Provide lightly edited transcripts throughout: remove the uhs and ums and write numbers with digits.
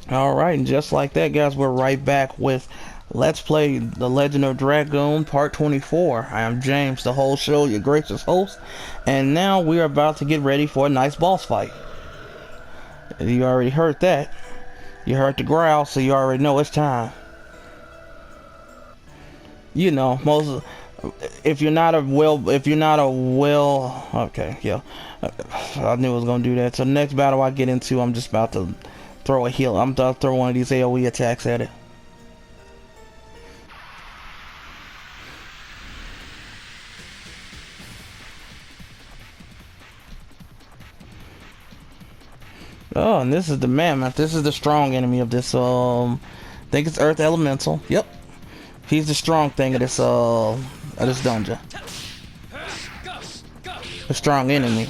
Alright, and just like that, guys, we're right back with Let's Play The Legend of Dragoon Part 24. I am James, the whole show, your gracious host, and now we are about to get ready for a nice boss fight. You already heard that. You heard the growl, so you already know it's time. You know, most if you're not a okay, yeah, I knew I was gonna do that. So the next battle I get into, I'm just about to throw a heal. I'm about to throw one of these AoE attacks at it. Oh, and this is the mammoth. This is the strong enemy of this. I think it's Earth Elemental. Yep, he's the strong thing of this dungeon. A strong enemy.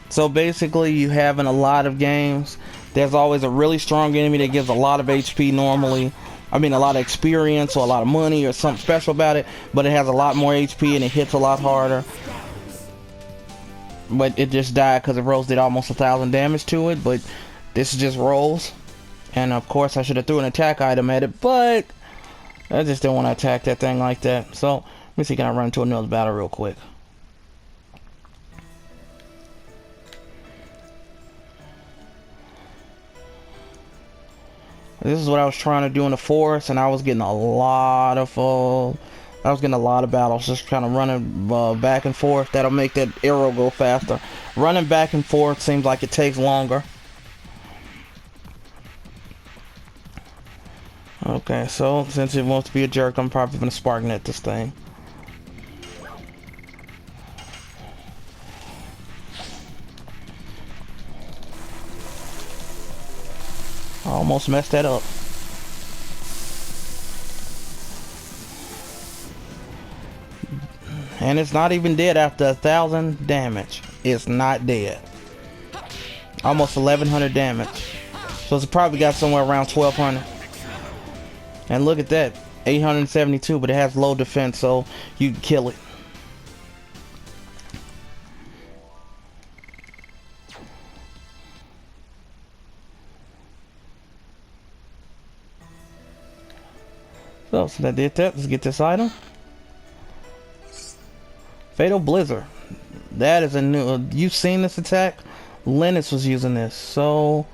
So basically, you have in a lot of games, there's always a really strong enemy that gives a lot of HP normally. I mean, a lot of experience or a lot of money or something special about it, but it has a lot more HP and it hits a lot harder. But it just died because Rose did almost 1,000 damage to it, but this is just Rose. And of course, I should have threw an attack item at it, but I just didn't want to attack that thing like that. So, let me see, can I run into another battle real quick? This is what I was trying to do in the forest, and I was getting a lot of battles, just kind of running back and forth. That'll make that arrow go faster. Running back and forth seems like it takes longer. Okay, so since it wants to be a jerk, I'm probably gonna spark net this thing. I almost messed that up. And it's not even dead after 1,000 damage. It's not dead. Almost 1,100 damage. So it's probably got somewhere around 1,200. And look at that, 872, but it has low defense, so you can kill it. So I did that. Let's get this item. Fatal Blizzard. That is a new. You've seen this attack? Linus was using this. So,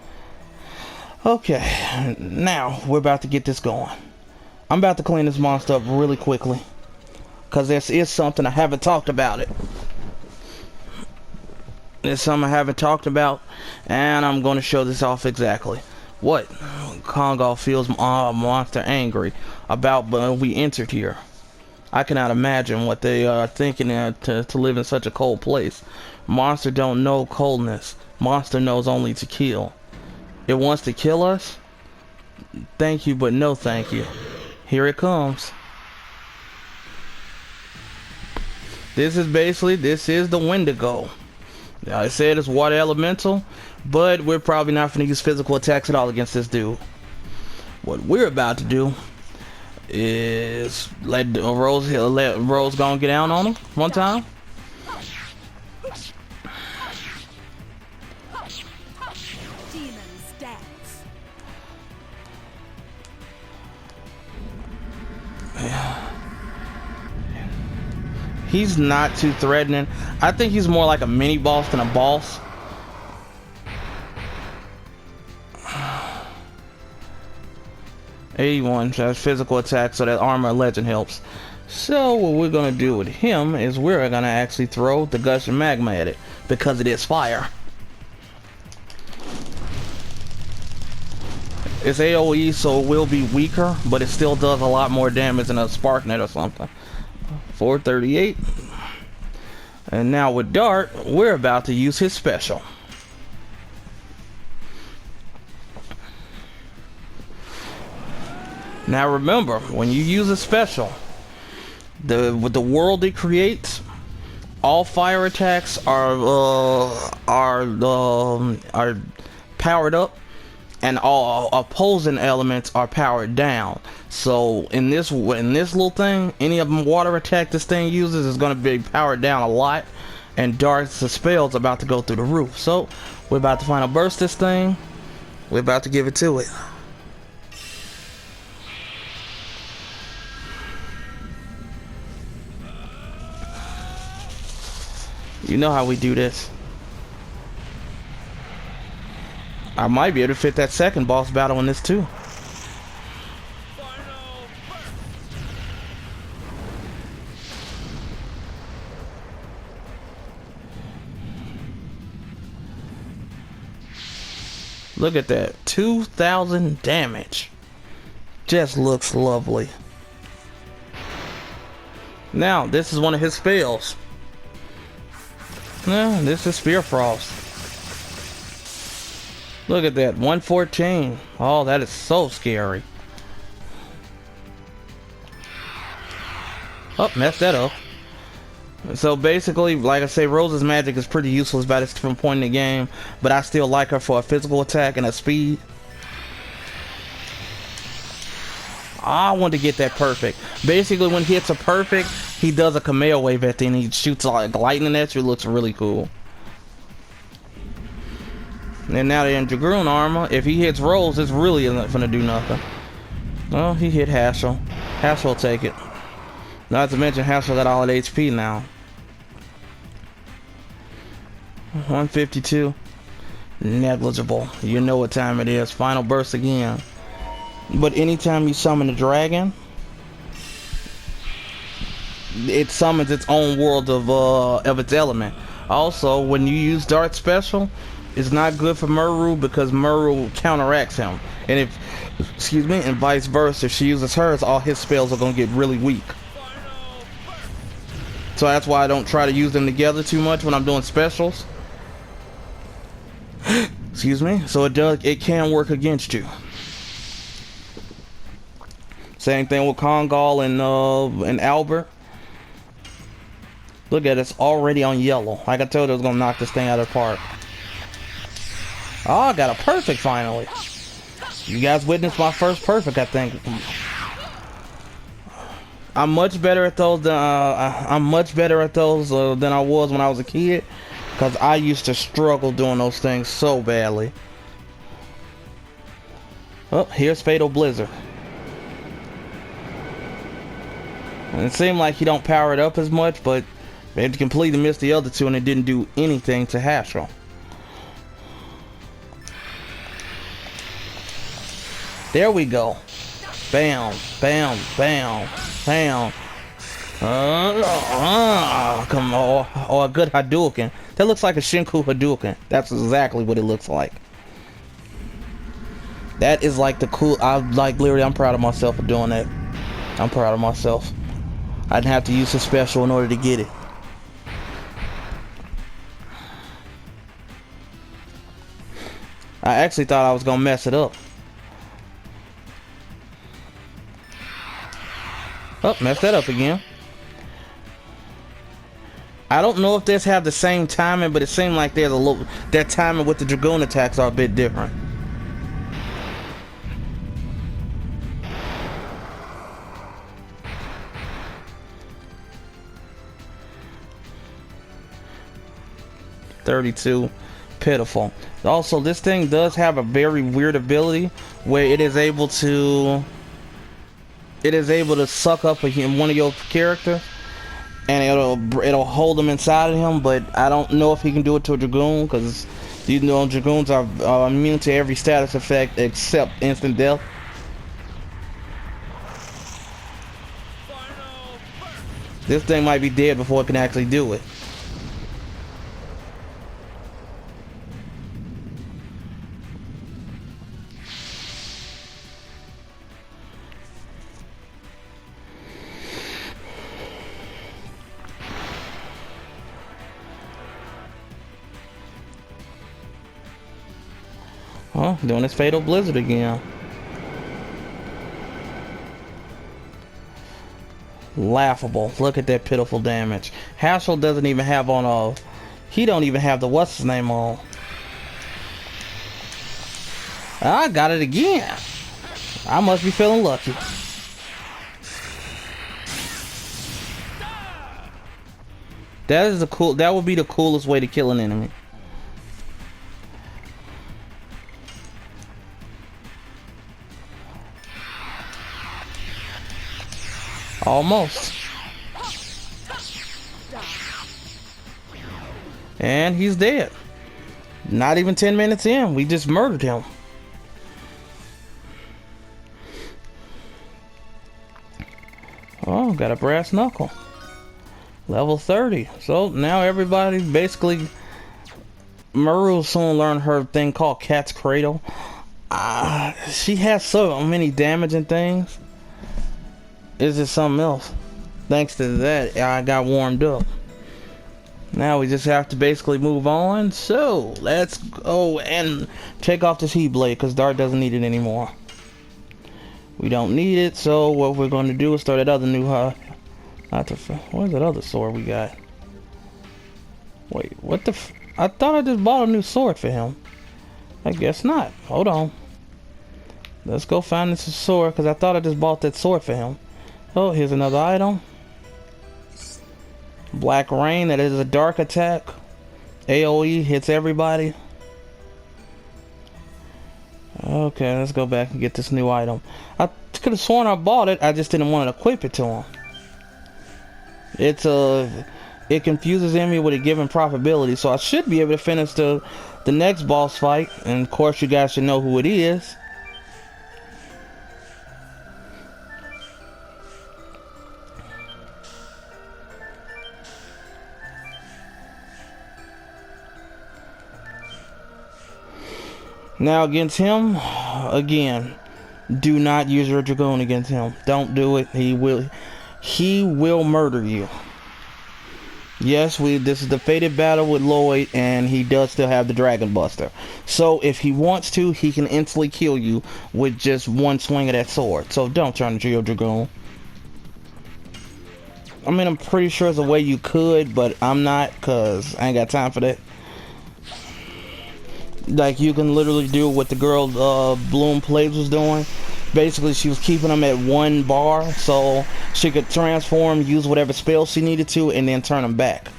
okay. Now we're about to get this going. I'm about to clean this monster up really quickly, cause this is something I haven't talked about it. It's something I haven't talked about, and I'm going to show this off exactly. What Congo feels monster angry about when we entered here. I cannot imagine what they are thinking to live in such a cold place. Monster don't know coldness. Monster knows only to kill. It wants to kill us? Thank you, but no thank you. Here it comes. This is the Wendigo. I said it's water elemental, but we're probably not going to use physical attacks at all against this dude. What we're about to do is let Rose go and get down on him one time. He's not too threatening. I think he's more like a mini boss than a boss. '81 has physical attack, so that armor legend helps. So what we're gonna do with him is we're gonna actually throw the gushing magma at it because it is fire. It's AoE, so it will be weaker, but it still does a lot more damage than a spark net or something. 438. And now with Dart, we're about to use his special. Now remember, when you use a special, with the world it creates, all fire attacks are powered up, and all opposing elements are powered down. So in this little thing, any of them water attack this thing uses is going to be powered down a lot, and darts the spells about to go through the roof. So we're about to final burst this thing. We're about to give it to it. You know how we do this. I might be able to fit that second boss battle in this too. Look at that, 2,000 damage. Just looks lovely. Now, this is one of his spells. No, this is Spear Frost. Look at that, 114. Oh, that is so scary. Oh, messed that up. So basically, like I say, Rose's magic is pretty useless by this point in the game, but I still like her for a physical attack and a speed. I want to get that perfect. Basically, when he hits a perfect, he does a Kameo wave at the end. He shoots like lightning at you. It looks really cool. And now they're in Dragoon armor. If he hits Rose, it's really isn't gonna do nothing. Well, he hit Haschel. Haschel will take it. Not to mention Haschel got all at HP now. 152. Negligible. You know what time it is. Final burst again. But anytime you summon a dragon, it summons its own world of its element. Also, when you use Dart Special, it's not good for Muru because Muru counteracts him. And if, excuse me, and vice versa, if she uses hers, all his spells are gonna get really weak. So that's why I don't try to use them together too much when I'm doing specials. Excuse me. So it can work against you. Same thing with Kongal and Albert. Look at it, it's already on yellow. Like I told you, I was gonna knock this thing out of the park. Oh, I got a perfect finally. You guys witnessed my first perfect, I think. I'm much better at those than I was when I was a kid, because I used to struggle doing those things so badly. Oh, here's Fatal Blizzard. And it seemed like he don't power it up as much, but they completely missed the other two and it didn't do anything to Haschel. There we go. Bam, bam, bam, bam. Come on. Oh, a good Hadouken. That looks like a Shinku Hadouken. That's exactly what it looks like. That is like the cool. Literally, I'm proud of myself for doing that. I'm proud of myself. I didn't have to use a special in order to get it. I actually thought I was gonna mess it up. Oh, messed that up again. I don't know if this have the same timing, but it seemed like there's a little. Their timing with the Dragoon attacks are a bit different. .32, pitiful. Also, this thing does have a very weird ability where it is able to suck up one of your characters, and it'll hold them inside of him. But I don't know if he can do it to a Dragoon, because you know Dragoons are immune to every status effect except instant death. This thing might be dead before it can actually do it. Oh, doing this Fatal Blizzard again. Laughable. Look at that pitiful damage. Haschel doesn't even have on a... He don't even have the what's his name on. I got it again. I must be feeling lucky. That is that would be the coolest way to kill an enemy. Almost. And he's dead. Not even 10 minutes in, we just murdered him. Oh, got a brass knuckle. Level 30. So now everybody basically... Maru will soon learn her thing called Cat's Cradle. She has so many damaging things. Is it something else? Thanks to that, I got warmed up. Now we just have to basically move on. So let's go and take off this heat blade because Dart doesn't need it anymore. We don't need it. So what we're going to do is start that other new where's that other sword we got? Wait, what the I thought I just bought a new sword for him. I guess not. Hold on. Let's go find this sword because I thought I just bought that sword for him. Oh, here's another item. Black Rain, that is a dark attack. AoE hits everybody. Okay, let's go back and get this new item. I could have sworn I bought it, I just didn't want to equip it to him. It confuses enemy with a given probability, so I should be able to finish the next boss fight, and of course you guys should know who it is. Now against him, again, do not use your Dragoon against him. Don't do it. He will murder you. Yes, this is the fated battle with Lloyd, and he does still have the Dragon Buster. So if he wants to, he can instantly kill you with just one swing of that sword. So don't turn into your Dragoon. I mean, I'm pretty sure there's a way you could, but I'm not, because I ain't got time for that. Like, you can literally do what the girl Bloom Plays was doing. Basically, she was keeping them at one bar so she could transform, use whatever spell she needed to, and then turn them back.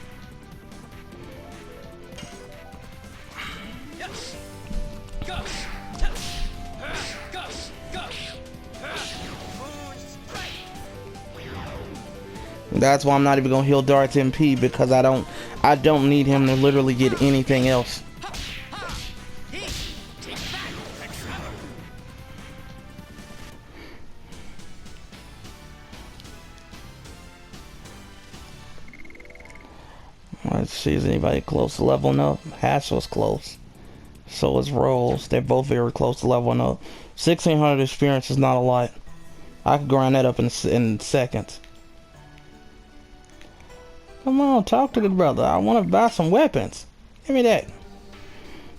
That's why I'm not even gonna heal Dart's MP, because I don't need him to literally get anything else. Let's see, is anybody close to leveling up? Hassel's close. So is Rose. They're both very close to leveling up. 1600 experience is not a lot. I could grind that up in seconds. Come on, talk to the brother. I want to buy some weapons. Give me that.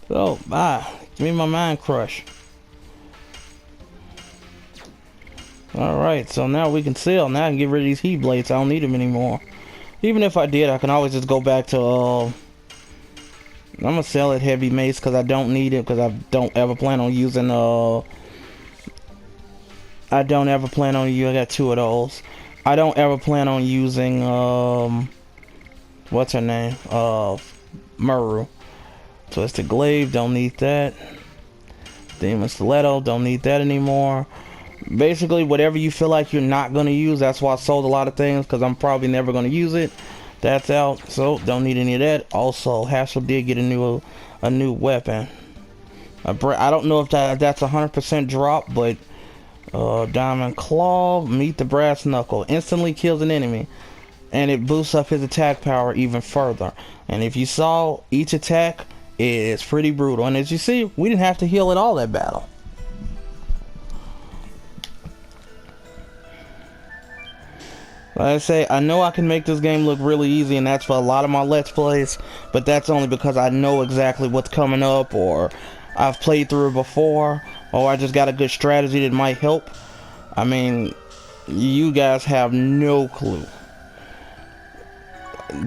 So, bye. Give me my mind crush. Alright, so now we can sell. Now I can get rid of these heat blades. I don't need them anymore. Even if I did, I can always just go back to, I'm gonna sell it heavy mace because I don't need it, because I don't ever plan on using, I got two of those. I don't ever plan on using, what's her name? Maru. Twisted Glaive, don't need that. Demon Stiletto, don't need that anymore. Basically, whatever you feel like you're not going to use, that's why I sold a lot of things, because I'm probably never going to use it. That's out, so don't need any of that. Also, Hassel did get a new weapon. I don't know if that's 100% drop, but Diamond Claw, meet the Brass Knuckle. Instantly kills an enemy, and it boosts up his attack power even further. And if you saw, each attack is pretty brutal. And as you see, we didn't have to heal at all that battle. Like I say, I know I can make this game look really easy, and that's for a lot of my Let's Plays, but that's only because I know exactly what's coming up, or I've played through it before, or I just got a good strategy that might help. I mean, you guys have no clue.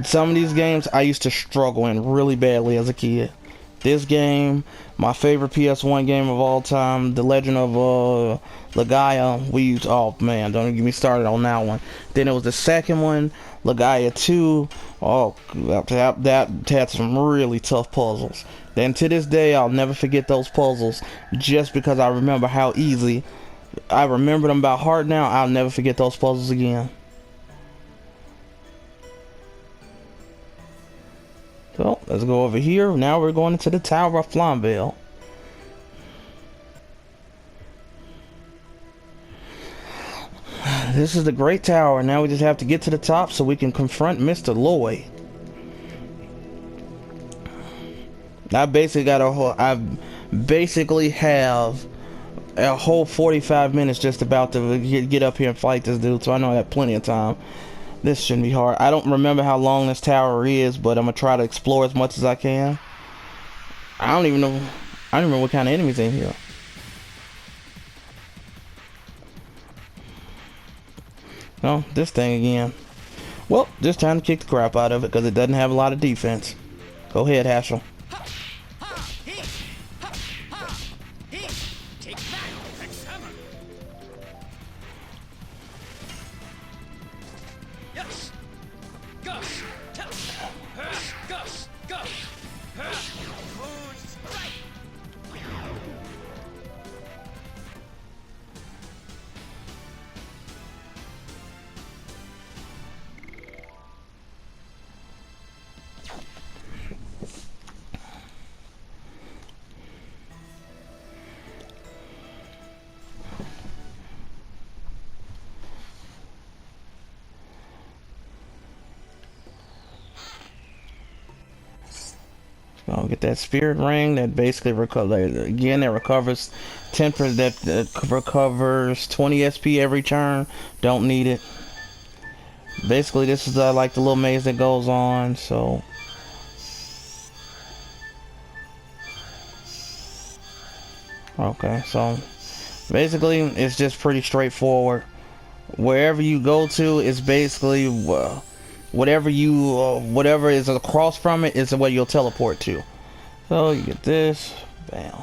Some of these games I used to struggle in really badly as a kid. This game, my favorite PS1 game of all time, The Legend of Dragoon, we used, oh man, don't get me started on that one. Then it was the second one, Legaia 2. Oh, that had some really tough puzzles. And to this day, I'll never forget those puzzles, just because I remember how easy. I remember them by heart now. I'll never forget those puzzles again. So, let's go over here. Now we're going into the Tower of Flamvell. This is the Great Tower. Now we just have to get to the top so we can confront Mr. Lloyd. I basically have a whole 45 minutes just about to get up here and fight this dude, so I know I have plenty of time. This shouldn't be hard. I don't remember how long this tower is, but I'm gonna try to explore as much as I can. I don't even know what kind of enemies in here. Oh, this thing again. Well, just time to kick the crap out of it because it doesn't have a lot of defense. Go ahead, Haschel. I'll get that spirit ring that basically recovers 10%, that recovers 20 SP every turn. Don't need it. Basically, this is like the little maze that goes on. So okay, so basically it's just pretty straightforward. Wherever you go to is basically whatever is across from it is where you'll teleport to. So you get this, bam.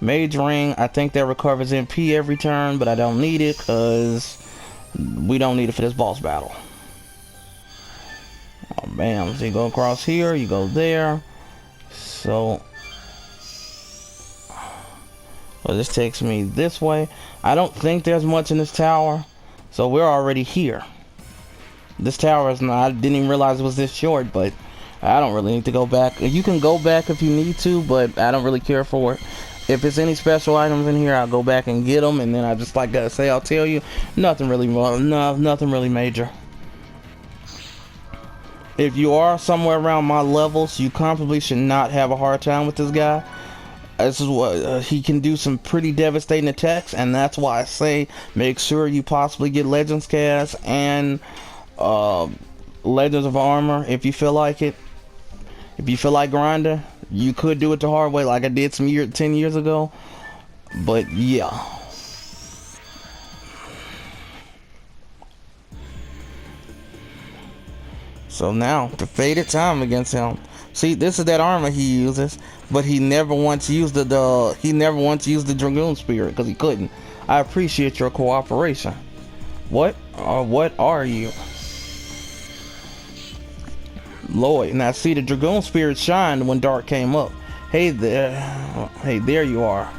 Mage ring, I think that recovers MP every turn, but I don't need it because we don't need it for this boss battle. Oh, bam, so you go across here, you go there. So well, this takes me this way. I don't think there's much in this tower, so we're already here. This tower is not, I didn't even realize it was this short, but I don't really need to go back. You can go back if you need to, but I don't really care for it. If it's any special items in here, I'll go back and get them, and then I just like I say, I'll tell you, nothing really major. If you are somewhere around my levels, you probably should not have a hard time with this guy. This is what he can do, some pretty devastating attacks, and that's why I say make sure you possibly get Legends Cast and Legends of Armor if you feel like it. If you feel like grinding, you could do it the hard way like I did 10 years ago. But yeah. So now the fated time against him. See, this is that armor he uses, but he never once used the Dragoon Spirit because he couldn't. I appreciate your cooperation. What are you? Lloyd. Now see, the Dragoon Spirit shined when dark came up. Hey there you are.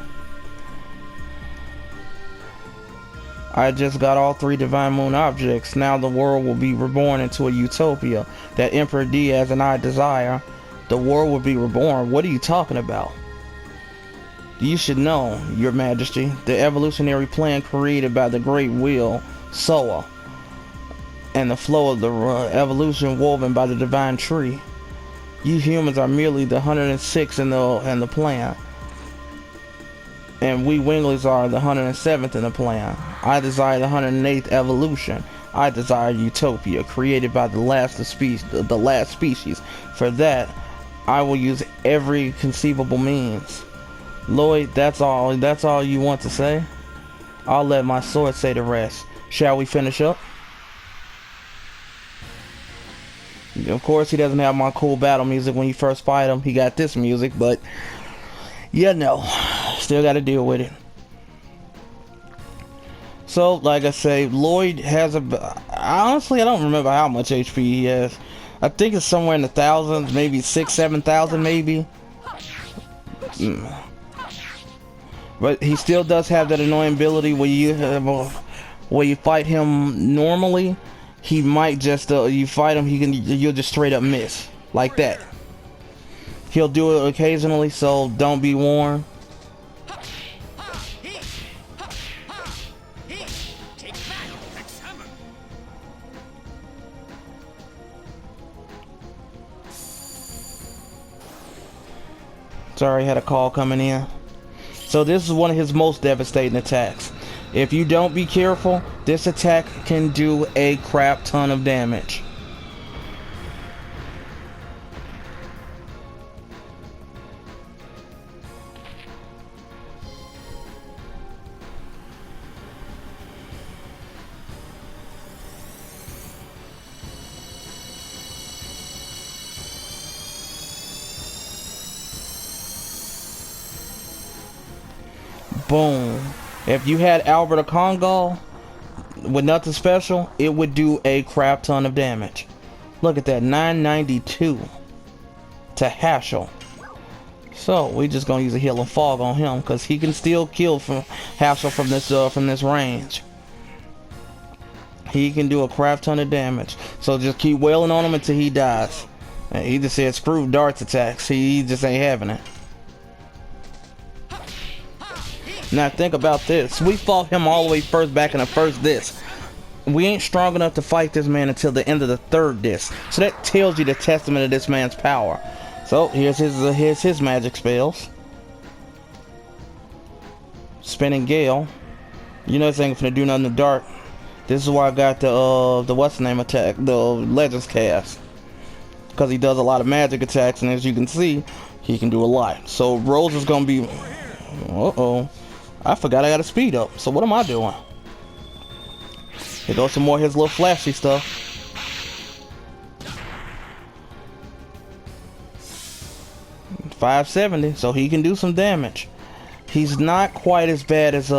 I just got all 3 Divine Moon objects. Now the world will be reborn into a utopia that Emperor Diaz and I desire. The world will be reborn. What are you talking about? You should know, Your Majesty, the evolutionary plan created by the Great Wheel, Soa, and the flow of the evolution woven by the Divine Tree. You humans are merely the 106 in the plan, and we Winglies are the 107th in the plan. I desire the 108th evolution. I desire utopia created by the last species. For that, I will use every conceivable means. Lloyd, that's all you want to say? I'll let my sword say the rest. Shall we finish up? Of course, he doesn't have my cool battle music when you first fight him. He got this music, but yeah, no, still got to deal with it. So, like I say, Lloyd has honestly, I don't remember how much HP he has. I think it's somewhere in the thousands, maybe 6,000-7,000 maybe. But he still does have that annoying ability where you fight him normally, he might just you fight him, you'll just straight up miss like that. He'll do it occasionally, so don't be warned. Sorry, had a call coming in. So this is one of his most devastating attacks. If you don't be careful, this attack can do a crap ton of damage. Boom. If you had Albert Congal with nothing special, it would do a crap ton of damage. Look at that, 992 to Haschel. So we just gonna use a healing fog on him because he can still kill from Haschel from this range. He can do a crap ton of damage. So just keep wailing on him until he dies. And he just said screw darts attacks. He just ain't having it. Now think about this. We fought him all the way back in the first disc. We ain't strong enough to fight this man until the end of the third disc. So that tells you the testament of this man's power. So here's his magic spells. Spinning Gale. You know this ain't gonna do nothing in the dark. This is why I got the what's the name attack, the Legends cast. Because he does a lot of magic attacks, and as you can see, he can do a lot. So Rose is gonna be I forgot I got to speed up. So what am I doing? Here goes some more of his little flashy stuff. $570, so he can do some damage. He's not quite as bad as he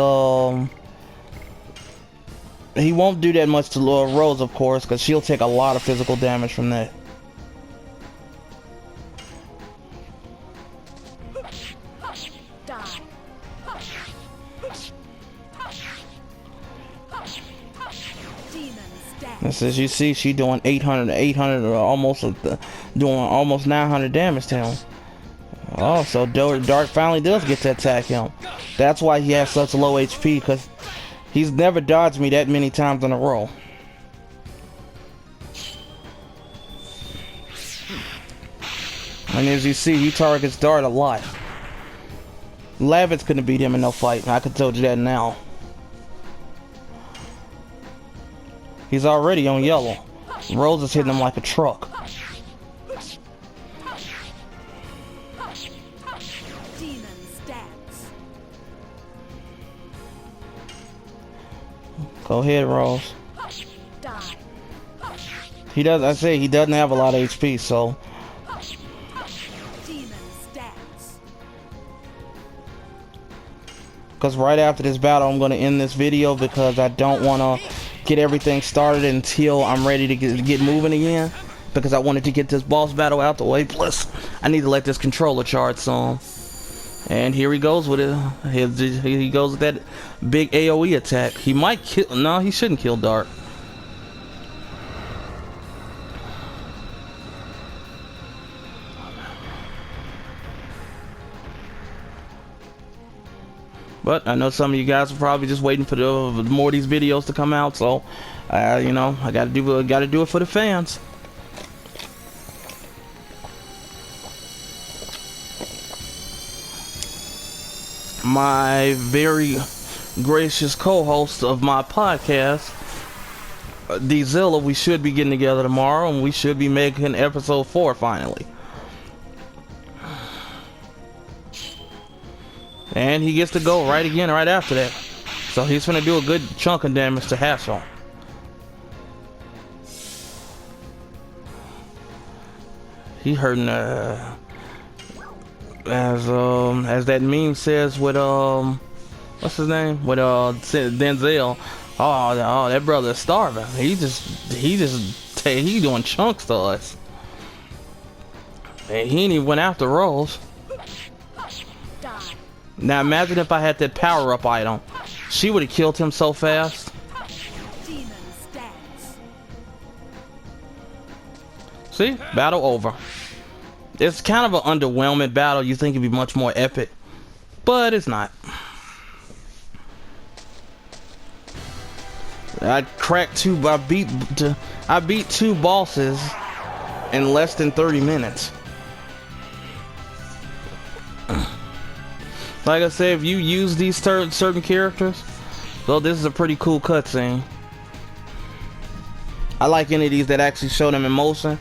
won't do that much to Rose, of course, because she'll take a lot of physical damage from that. As you see, she doing 800, or almost doing almost 900 damage to him. Oh, so Dart finally does get to attack him. That's why he has such low HP, because he's never dodged me that many times in a row. And as you see, he targets Dart a lot. Lavitz couldn't beat him in no fight. I could told you that now. He's already on yellow. Rose is hitting him like a truck. Go ahead, Rose. He does. I say he doesn't have a lot of HP, so. Because right after this battle, I'm going to end this video because I don't want to get everything started until I'm ready to get moving again, because I wanted to get this boss battle out the way. Plus I need to let this controller charge some. And here he goes with it. He goes with that big AoE attack. He might kill. No, he shouldn't kill Dart. But I know some of you guys are probably just waiting for the more of these videos to come out, so you know, I gotta do it for the fans. My very gracious co-host of my podcast, D-Zilla, we should be getting together tomorrow, and we should be making episode 4 finally. And he gets to go right again right after that. So he's gonna do a good chunk of damage to Haschel. He hurting as that meme says with what's his name? With Denzel. Oh, that brother's starving. He doing chunks to us. And he ain't even went after Rose. Now imagine if I had that power-up item. She would have killed him so fast. See? Battle over. It's kind of an underwhelming battle. You think it'd be much more epic. But it's not. I beat two bosses in less than 30 minutes. Like I said, if you use these certain characters, so this is a pretty cool cutscene. I like any of these that actually show them in motion.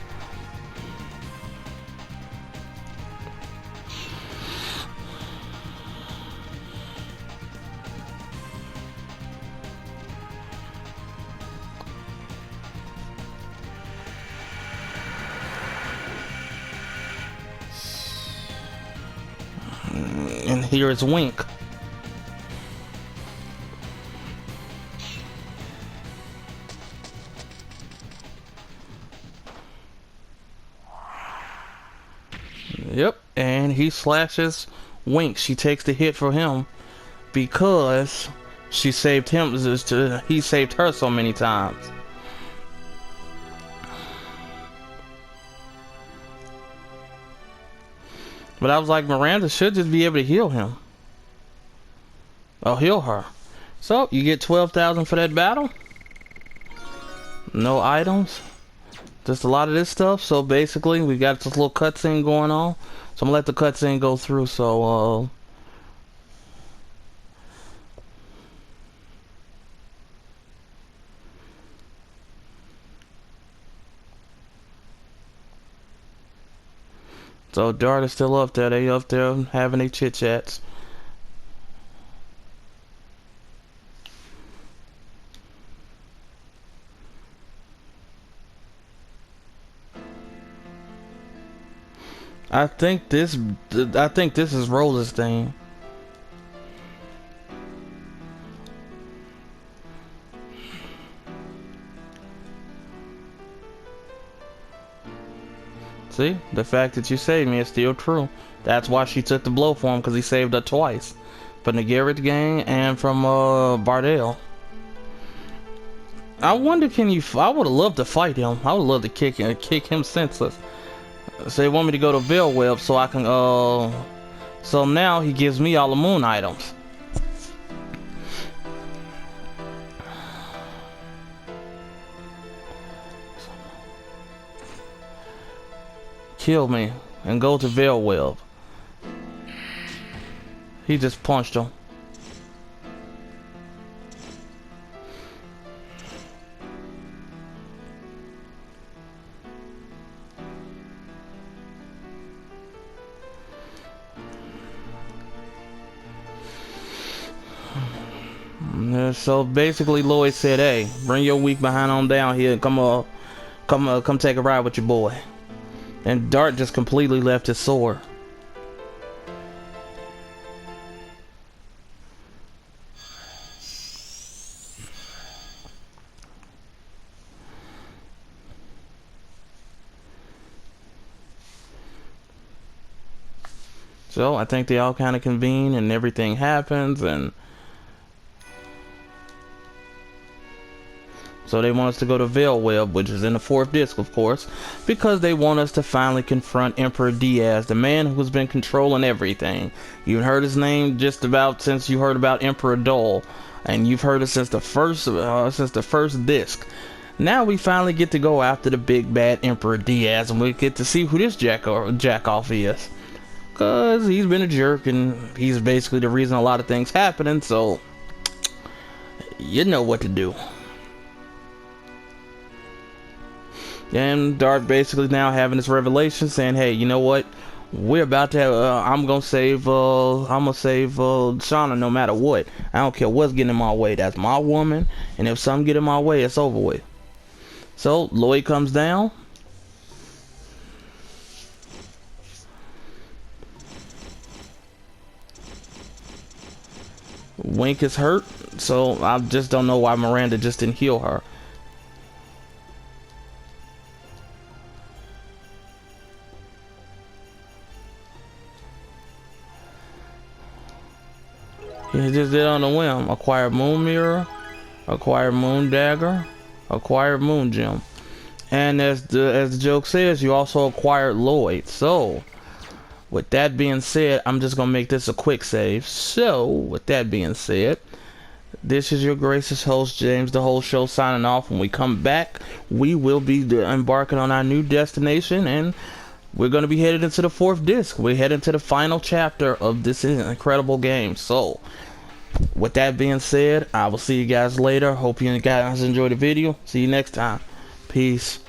And here is Wink. Yep, and he slashes Wink. She takes the hit for him because she saved him. He saved her so many times. But I was like, Miranda should just be able to heal him. Or heal her. So, you get 12,000 for that battle. No items. Just a lot of this stuff. So basically, we got this little cutscene going on. So I'm gonna let the cutscene go through. So, so Dart is still up there. They up there having their chit chats. I think this is Rose's thing. See, the fact that you saved me is still true. That's why she took the blow for him, because he saved her twice, from the Garrett gang and from Bardell. I wonder, I would have loved to fight him. I would love to kick him senseless. So they want me to go to Veil Web so I can so now he gives me all the moon items. Kill me and go to Veil Web. He just punched him. So basically, Lloyd said, "Hey, bring your weak behind on down here. Come take a ride with your boy." And Dart just completely left his sword. So I think they all kind of convene and everything happens, and so they want us to go to Veil Web, which is in the 4th disc, of course, because they want us to finally confront Emperor Diaz, the man who's been controlling everything. You've heard his name just about since you heard about Emperor Dole, and you've heard it since the first disc. Now we finally get to go after the big bad Emperor Diaz, and we get to see who this jack-off is. Because he's been a jerk, and he's basically the reason a lot of things happening, so you know what to do. And Dart basically now having this revelation saying, hey, you know what? We're about to I'm gonna save Shauna no matter what. I don't care what's getting in my way. That's my woman, and if something get in my way, it's over with. So Lloyd comes down. Wink is hurt, so I just don't know why Miranda just didn't heal her. He just did on a whim. Acquired Moon Mirror, acquired Moon Dagger, acquired Moon Gem. And as the joke says, you also acquired Lloyd. So, with that being said, I'm just gonna make this a quick save. So, with that being said, this is your gracious host, James, the whole show, signing off. When we come back, we will be embarking on our new destination, and we're going to be headed into the 4th disc. We're heading to the final chapter of this incredible game. So, with that being said, I will see you guys later. Hope you guys enjoyed the video. See you next time. Peace.